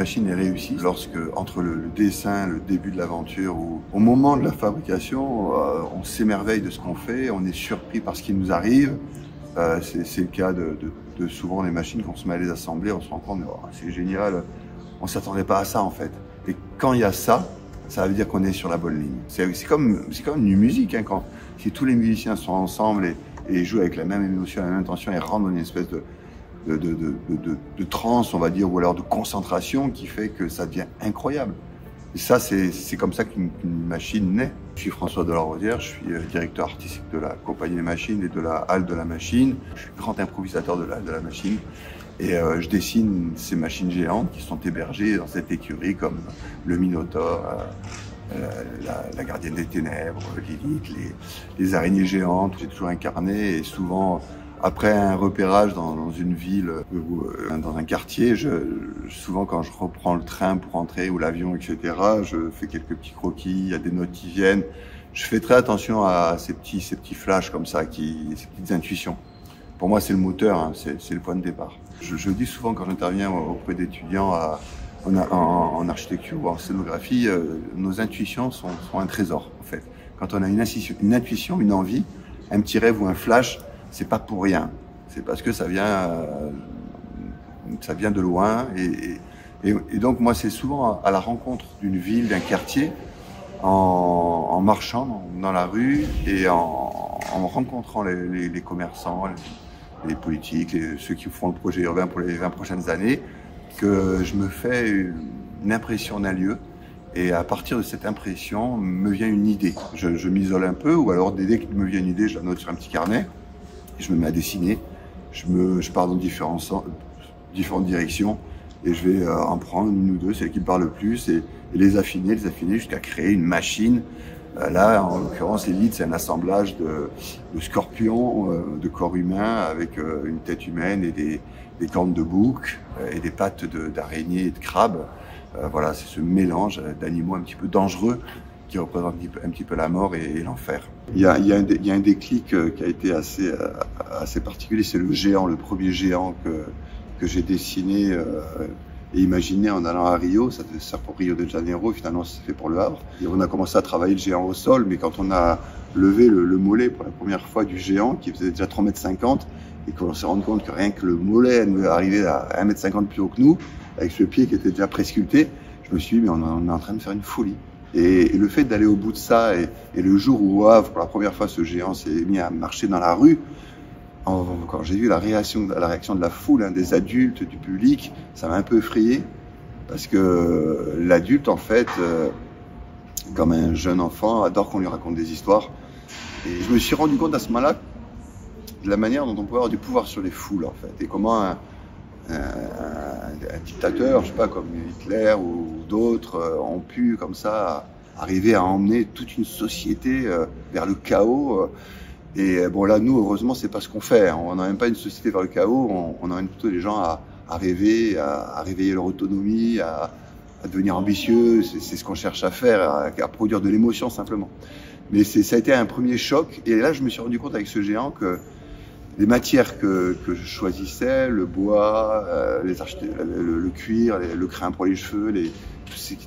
machine est réussie lorsque, entre le dessin, le début de l'aventure ou au moment de la fabrication, on s'émerveille de ce qu'on fait, on est surpris par ce qui nous arrive. C'est le cas de souvent les machines, quand on se met à les assembler, on se rend compte, oh, c'est génial, on ne s'attendait pas à ça en fait. Et quand il y a ça, ça veut dire qu'on est sur la bonne ligne. C'est comme une musique, hein, si tous les musiciens sont ensemble et jouent avec la même émotion, la même intention et rentrent dans une espèce de transe, on va dire, ou alors de concentration qui fait que ça devient incroyable. Et ça, c'est comme ça qu'une machine naît. Je suis François Delarosière, je suis directeur artistique de la compagnie des machines et de la halle de la machine. Je suis grand improvisateur de la halle de la machine. Et je dessine ces machines géantes qui sont hébergées dans cette écurie comme le Minotaure, la gardienne des ténèbres, Lilith, les araignées géantes. J'ai toujours incarné et souvent, après un repérage dans une ville ou dans un quartier, souvent quand je reprends le train pour rentrer ou l'avion, etc., je fais quelques petits croquis, il y a des notes qui viennent. Je fais très attention à ces petits flashs comme ça, ces petites intuitions. Pour moi, c'est le moteur, hein, c'est le point de départ. Je dis souvent quand j'interviens auprès d'étudiants en architecture ou en scénographie, nos intuitions sont un trésor, en fait. Quand on a une intuition, une envie, un petit rêve ou un flash, c'est pas pour rien. C'est parce que ça vient de loin. Et donc, moi, c'est souvent à la rencontre d'une ville, d'un quartier, en marchant dans la rue et en rencontrant les commerçants, les politiques, ceux qui font le projet urbain pour les 20 prochaines années, que je me fais une impression d'un lieu. Et à partir de cette impression, me vient une idée. Je m'isole un peu, ou alors dès qu'il me vient une idée, je la note sur un petit carnet, et je me mets à dessiner. Je pars dans différentes directions, et je vais en prendre une ou deux, celles qui me parlent le plus, et les affiner jusqu'à créer une machine. Là, en l'occurrence, l'élite, c'est un assemblage de scorpions, de corps humains, avec une tête humaine et des cornes de bouc, et des pattes d'araignées et de crabes. Voilà, c'est ce mélange d'animaux un petit peu dangereux qui représente un petit peu la mort et l'enfer. Il y a un déclic qui a été assez particulier, c'est le géant, le premier géant que j'ai dessiné et imaginé en allant à Rio. Ça devait se faire pour Rio de Janeiro, finalement ça s'est fait pour Le Havre. Et on a commencé à travailler le géant au sol, mais quand on a levé le mollet pour la première fois du géant, qui faisait déjà 3,50 m, et qu'on s'est rendu compte que rien que le mollet arrivait à 1,50 m plus haut que nous, avec ce pied qui était déjà presculpté, je me suis dit, mais on est en train de faire une folie. Et le fait d'aller au bout de ça, et le jour où au Havre, pour la première fois, ce géant s'est mis à marcher dans la rue, quand j'ai vu la réaction de la foule, hein, des adultes, du public, ça m'a un peu effrayé, parce que l'adulte, en fait, comme un jeune enfant, adore qu'on lui raconte des histoires. Et je me suis rendu compte à ce moment-là de la manière dont on pouvait avoir du pouvoir sur les foules, en fait, et comment un dictateur, je sais pas, comme Hitler ou d'autres, ont pu, comme ça, arriver à emmener toute une société vers le chaos. Et bon, là, nous, heureusement, c'est pas ce qu'on fait. On n'a même pas une société vers le chaos, on emmène plutôt les gens à rêver, à réveiller leur autonomie, à devenir ambitieux. C'est ce qu'on cherche à faire, à produire de l'émotion, simplement. Mais ça a été un premier choc. Et là, je me suis rendu compte avec ce géant que les matières que je choisissais, le bois, le cuir, le crin pour les cheveux,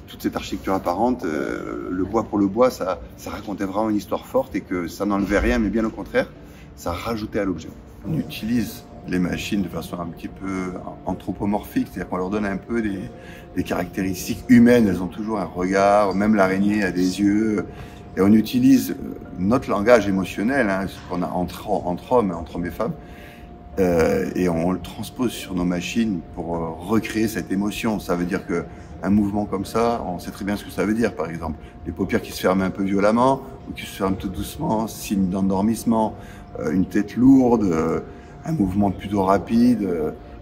toute cette architecture apparente, le bois pour le bois, ça racontait vraiment une histoire forte et que ça n'enlevait rien, mais bien au contraire, ça rajoutait à l'objet. On utilise les machines de façon un petit peu anthropomorphique, c'est-à-dire qu'on leur donne un peu des caractéristiques humaines, elles ont toujours un regard, même l'araignée a des yeux. Et on utilise notre langage émotionnel, hein, ce qu'on a entre hommes et femmes, et on le transpose sur nos machines pour recréer cette émotion. Ça veut dire qu'un mouvement comme ça, on sait très bien ce que ça veut dire, par exemple. Les paupières qui se ferment un peu violemment, ou qui se ferment tout doucement, signe d'endormissement, une tête lourde, un mouvement plutôt rapide,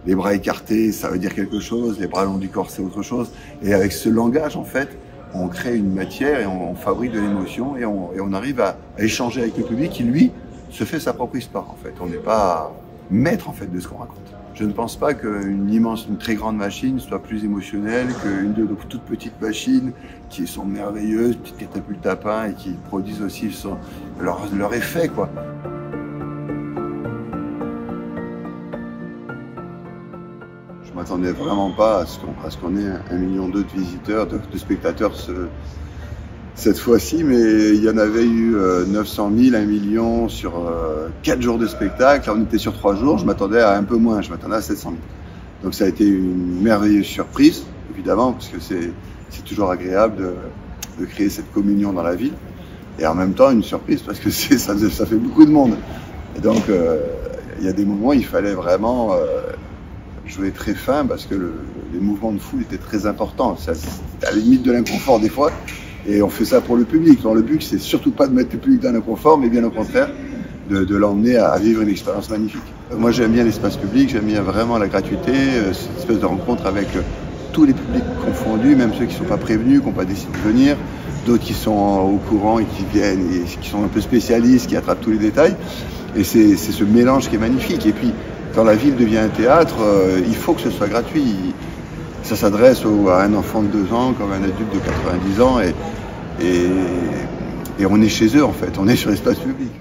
les bras écartés, ça veut dire quelque chose, les bras longs du corps, c'est autre chose. Et avec ce langage, en fait, on crée une matière et on fabrique de l'émotion et on arrive à échanger avec le public qui, lui, se fait sa propre histoire, en fait. On n'est pas maître, en fait, de ce qu'on raconte. Je ne pense pas une très grande machine soit plus émotionnelle qu'une de nos toutes petites machines qui sont merveilleuses, petites catapultes à pain et qui produisent aussi leur effet, quoi. m'attendais vraiment pas à ce qu'on ait 1,2 million de visiteurs, de spectateurs cette fois-ci, mais il y en avait eu 900 000, 1 million sur 4 jours de spectacle. Là, on était sur 3 jours, je m'attendais à un peu moins, je m'attendais à 700 000. Donc ça a été une merveilleuse surprise, évidemment, parce que c'est toujours agréable de créer cette communion dans la ville. Et en même temps, une surprise, parce que ça fait beaucoup de monde. Et donc, il y a des moments où il fallait vraiment jouer très fin, parce que les mouvements de foule étaient très importants. C'est à la limite de l'inconfort des fois. Et on fait ça pour le public. Alors, le but, c'est surtout pas de mettre le public dans l'inconfort, mais bien au contraire, de l'emmener à vivre une expérience magnifique. Moi, j'aime bien l'espace public, j'aime bien vraiment la gratuité, cette espèce de rencontre avec tous les publics confondus, même ceux qui ne sont pas prévenus, qui n'ont pas décidé de venir, d'autres qui sont au courant et qui viennent, et qui sont un peu spécialistes, qui attrapent tous les détails. Et c'est ce mélange qui est magnifique. Et puis, quand la ville devient un théâtre, il faut que ce soit gratuit. Ça s'adresse à un enfant de 2 ans comme à un adulte de 90 ans et on est chez eux en fait, on est sur l'espace public.